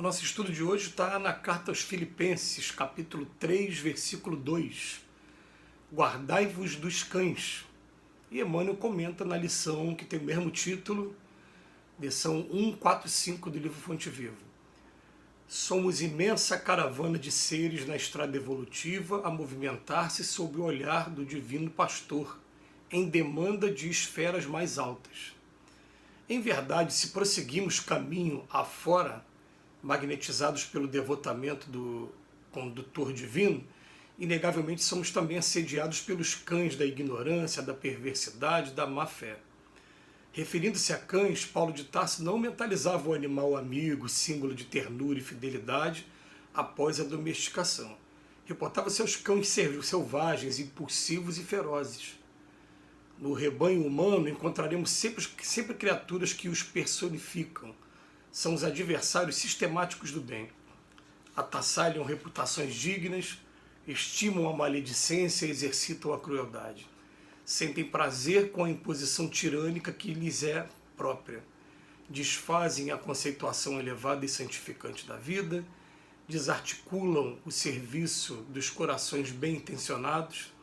O nosso estudo de hoje está na carta aos Filipenses, capítulo 3, versículo 2. Guardai-vos dos cães. E Emmanuel comenta na lição que tem o mesmo título, lição 145 do livro Fonte Viva. Somos imensa caravana de seres na estrada evolutiva a movimentar-se sob o olhar do divino pastor, em demanda de esferas mais altas. Em verdade, se prosseguimos caminho afora, magnetizados pelo devotamento do condutor divino, inegavelmente somos também assediados pelos cães da ignorância, da perversidade, da má-fé. Referindo-se a cães, Paulo de Tarso não mentalizava o animal amigo, símbolo de ternura e fidelidade, após a domesticação. Reportava-se aos cães selvagens, impulsivos e ferozes. No rebanho humano encontraremos sempre criaturas que os personificam. São os adversários sistemáticos do bem. Atassalham reputações dignas, estimam a maledicência e exercitam a crueldade. Sentem prazer com a imposição tirânica que lhes é própria. Desfazem a conceituação elevada e santificante da vida, desarticulam o serviço dos corações bem-intencionados,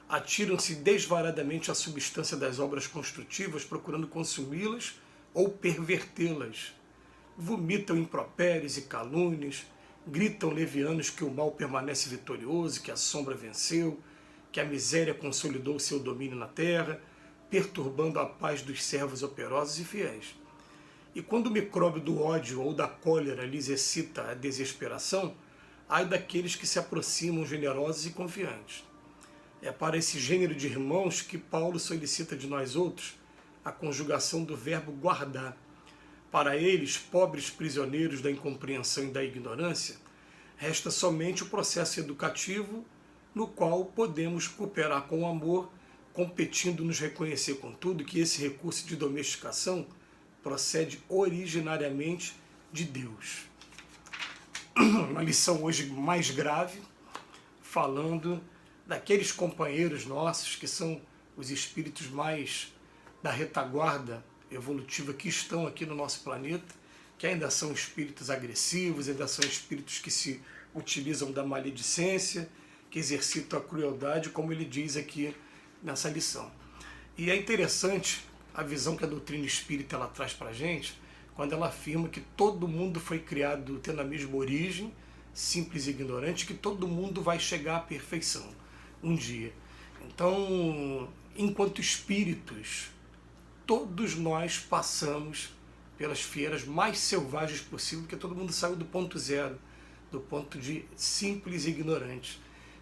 atiram-se desvaradamente à substância das obras construtivas, procurando consumi-las ou pervertê-las. Vomitam impropérios e calúnias, gritam levianos que o mal permanece vitorioso, que a sombra venceu, que a miséria consolidou seu domínio na terra, perturbando a paz dos servos operosos e fiéis. E quando o micróbio do ódio ou da cólera lhes excita a desesperação, ai daqueles que se aproximam generosos e confiantes. É para esse gênero de irmãos que Paulo solicita de nós outros a conjugação do verbo guardar. Para eles, pobres prisioneiros da incompreensão e da ignorância, resta somente o processo educativo no qual podemos cooperar com o amor, competindo nos reconhecer, contudo, que esse recurso de domesticação procede originariamente de Deus. Uma lição hoje mais grave, falando daqueles companheiros nossos que são os espíritos mais da retaguarda evolutiva que estão aqui no nosso planeta, que ainda são espíritos agressivos, ainda são espíritos que se utilizam da maledicência, que exercitam a crueldade, como ele diz aqui nessa lição. E é interessante a visão que a doutrina espírita ela traz para a gente, quando ela afirma que todo mundo foi criado tendo a mesma origem, simples e ignorante, que todo mundo vai chegar à perfeição um dia. Então, enquanto espíritos, todos nós passamos pelas fieras mais selvagens possível, porque todo mundo saiu do ponto zero, do ponto de simples e ignorante.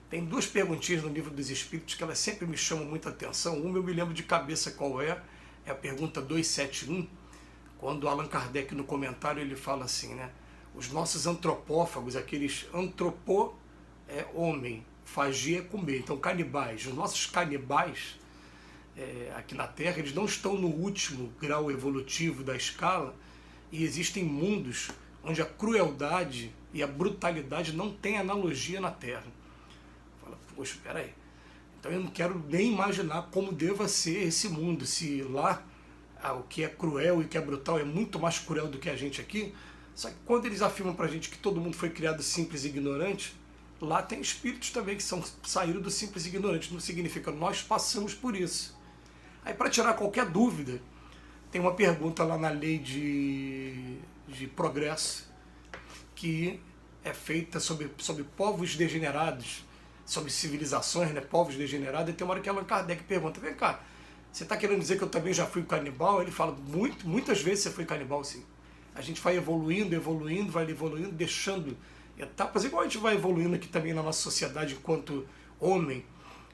Tem duas perguntinhas no Livro dos Espíritos que elas sempre me chamam muita atenção. Uma eu me lembro de cabeça qual é a pergunta 271, quando Allan Kardec no comentário ele fala assim, né? Os nossos antropófagos, aqueles antropô é homem, fagia é comer, então canibais, os nossos canibais aqui na Terra, eles não estão no último grau evolutivo da escala e existem mundos onde a crueldade e a brutalidade não têm analogia na Terra. Fala, poxa, peraí, então eu não quero nem imaginar como deva ser esse mundo, se lá o que é cruel e o que é brutal é muito mais cruel do que a gente aqui. Só que quando eles afirmam pra gente que todo mundo foi criado simples e ignorante, lá tem espíritos também que saíram do simples e ignorante, não significa nós passamos por isso. Aí, para tirar qualquer dúvida, tem uma pergunta lá na lei de progresso, que é feita sobre povos degenerados, sobre civilizações, né, povos degenerados, e tem uma hora que Allan Kardec pergunta, vem cá, você está querendo dizer que eu também já fui canibal? Ele fala, muitas vezes você foi canibal, sim. A gente vai evoluindo, deixando etapas, igual a gente vai evoluindo aqui também na nossa sociedade enquanto homem,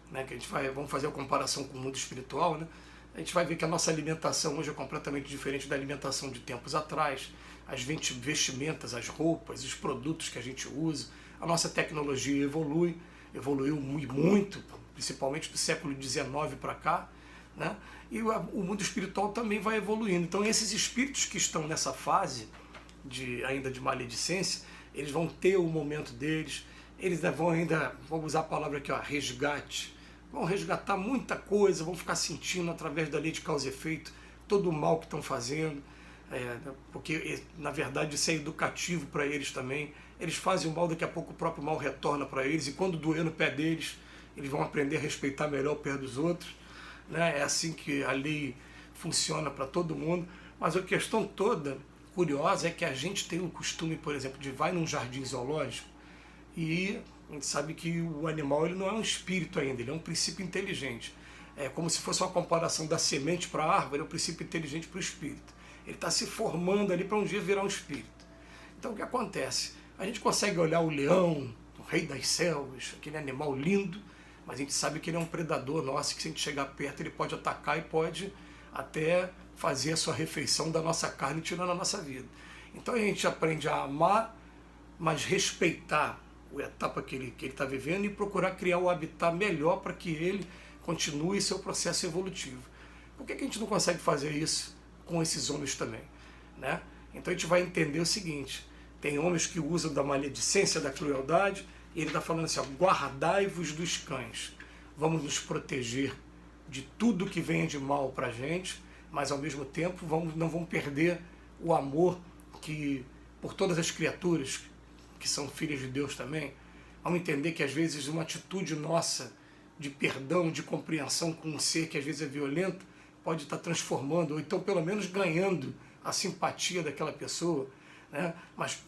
né, que a gente vamos fazer a comparação com o mundo espiritual, né, a gente vai ver que a nossa alimentação hoje é completamente diferente da alimentação de tempos atrás, as vestimentas, as roupas, os produtos que a gente usa, a nossa tecnologia evoluiu muito, principalmente do século XIX para cá, né, e o mundo espiritual também vai evoluindo. Então esses espíritos que estão nessa fase ainda de maledicência, eles vão ter o momento deles, eles vão usar a palavra aqui, ó, resgate, vão resgatar muita coisa, vão ficar sentindo através da lei de causa e efeito todo o mal que estão fazendo, porque na verdade isso é educativo para eles também. Eles fazem o mal, daqui a pouco o próprio mal retorna para eles, e quando doer no pé deles, eles vão aprender a respeitar melhor o pé dos outros, né? É assim que a lei funciona para todo mundo. Mas a questão toda curiosa é que a gente tem o costume, por exemplo, de vai num jardim zoológico e a gente sabe que o animal ele não é um espírito ainda, ele é um princípio inteligente. É como se fosse uma comparação da semente para a árvore, é um princípio inteligente para o espírito. Ele está se formando ali para um dia virar um espírito. Então o que acontece? A gente consegue olhar o leão, o rei das selvas, aquele animal lindo, mas a gente sabe que ele é um predador nosso, que se a gente chegar perto ele pode atacar e pode até fazer a sua refeição da nossa carne, tirando a nossa vida. Então a gente aprende a amar, mas respeitar a etapa que ele está vivendo e procurar criar o habitat melhor para que ele continue seu processo evolutivo. Por que a gente não consegue fazer isso com esses homens também, né? Então a gente vai entender o seguinte: tem homens que usam da maledicência, da crueldade, e ele está falando assim, ó, guardai-vos dos cães. Vamos nos proteger de tudo que venha de mal para a gente, mas ao mesmo tempo não vamos perder o amor que por todas as criaturas que são filhas de Deus também. Vamos entender que às vezes uma atitude nossa de perdão, de compreensão com um ser que às vezes é violento, pode estar transformando, ou então pelo menos ganhando a simpatia daquela pessoa, né? Mas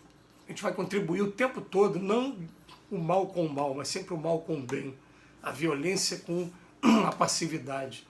a gente vai contribuir o tempo todo, não o mal com o mal, mas sempre o mal com o bem, a violência com a passividade.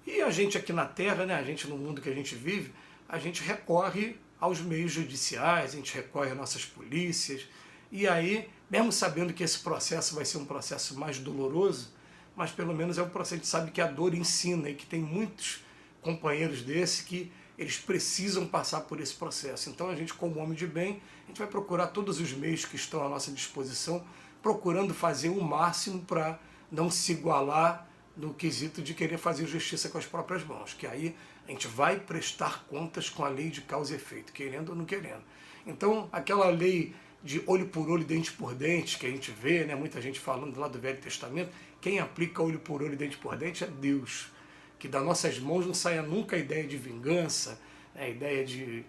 E a gente aqui na Terra, né, a gente no mundo que a gente vive, a gente recorre aos meios judiciais, a gente recorre às nossas polícias, e aí, mesmo sabendo que esse processo vai ser um processo mais doloroso, mas pelo menos é um processo, a gente sabe que a dor ensina, e que tem muitos companheiros desse que eles precisam passar por esse processo. Então a gente, como homem de bem, a gente vai procurar todos os meios que estão à nossa disposição, procurando fazer o máximo para não se igualar no quesito de querer fazer justiça com as próprias mãos, que aí a gente vai prestar contas com a lei de causa e efeito, querendo ou não querendo. Então, aquela lei de olho por olho, dente por dente, que a gente vê, né, muita gente falando lá do Velho Testamento, quem aplica olho por olho, dente por dente é Deus. Que das nossas mãos não saia nunca a ideia de vingança, a ideia de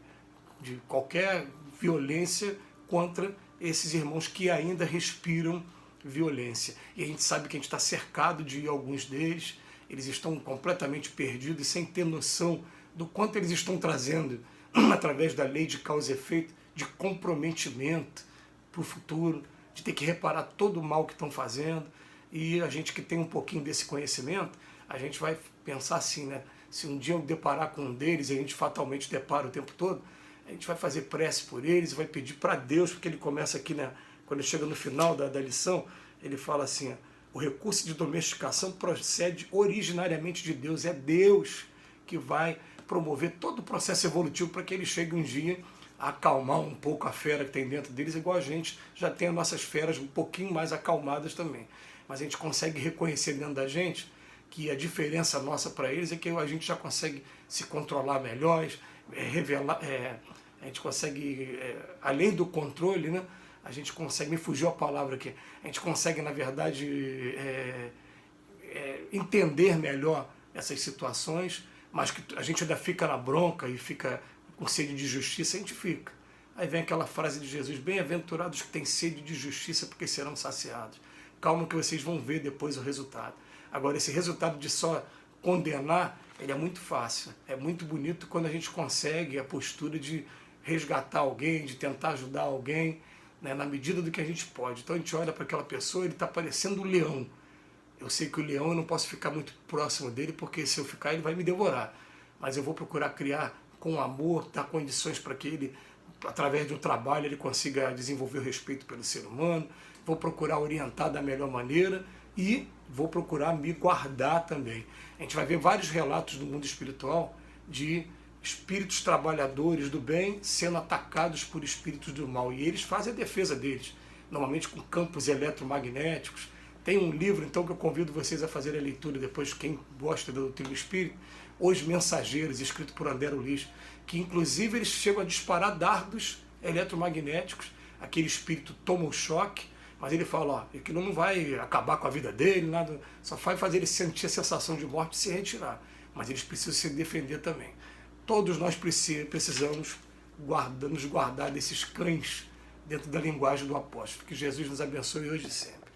qualquer violência contra esses irmãos que ainda respiram violência. E a gente sabe que a gente está cercado de alguns deles, eles estão completamente perdidos e sem ter noção do quanto eles estão trazendo, através da lei de causa e efeito, de comprometimento para o futuro, de ter que reparar todo o mal que estão fazendo. E a gente que tem um pouquinho desse conhecimento, a gente vai pensar assim, né? Se um dia eu deparar com um deles, e a gente fatalmente depara o tempo todo, a gente vai fazer prece por eles, vai pedir para Deus, porque ele começa aqui, né? Quando ele chega no final da lição, ele fala assim, ó, o recurso de domesticação procede originariamente de Deus, é Deus que vai promover todo o processo evolutivo para que ele chegue um dia a acalmar um pouco a fera que tem dentro deles, igual a gente já tem as nossas feras um pouquinho mais acalmadas também. Mas a gente consegue reconhecer dentro da gente que a diferença nossa para eles é que a gente já consegue se controlar melhor, revelar, a gente consegue, além do controle, né, a gente consegue, me fugiu a palavra aqui, a gente consegue, na verdade, entender melhor essas situações, mas que a gente ainda fica na bronca e fica com sede de justiça, a gente fica. Aí vem aquela frase de Jesus, bem-aventurados que têm sede de justiça porque serão saciados. Calma que vocês vão ver depois o resultado. Agora, esse resultado de só condenar, ele é muito fácil. É muito bonito quando a gente consegue a postura de resgatar alguém, de tentar ajudar alguém, né, na medida do que a gente pode. Então a gente olha para aquela pessoa, ele está parecendo um leão. Eu sei que o leão eu não posso ficar muito próximo dele, porque se eu ficar ele vai me devorar. Mas eu vou procurar criar com amor, dar condições para que ele, através de um trabalho, ele consiga desenvolver o respeito pelo ser humano. Vou procurar orientar da melhor maneira e vou procurar me guardar também. A gente vai ver vários relatos do mundo espiritual de espíritos trabalhadores do bem sendo atacados por espíritos do mal. E eles fazem a defesa deles, normalmente com campos eletromagnéticos. Tem um livro, então, que eu convido vocês a fazer a leitura depois, quem gosta da doutrina do espírito, Os Mensageiros, escrito por André Luiz, que inclusive eles chegam a disparar dardos eletromagnéticos, aquele espírito toma o choque, mas ele fala, ó, aquilo não vai acabar com a vida dele, nada, só vai fazer ele sentir a sensação de morte e se retirar. Mas eles precisam se defender também. todos nós precisamos nos guardar desses cães dentro da linguagem do apóstolo. Que Jesus nos abençoe hoje e sempre.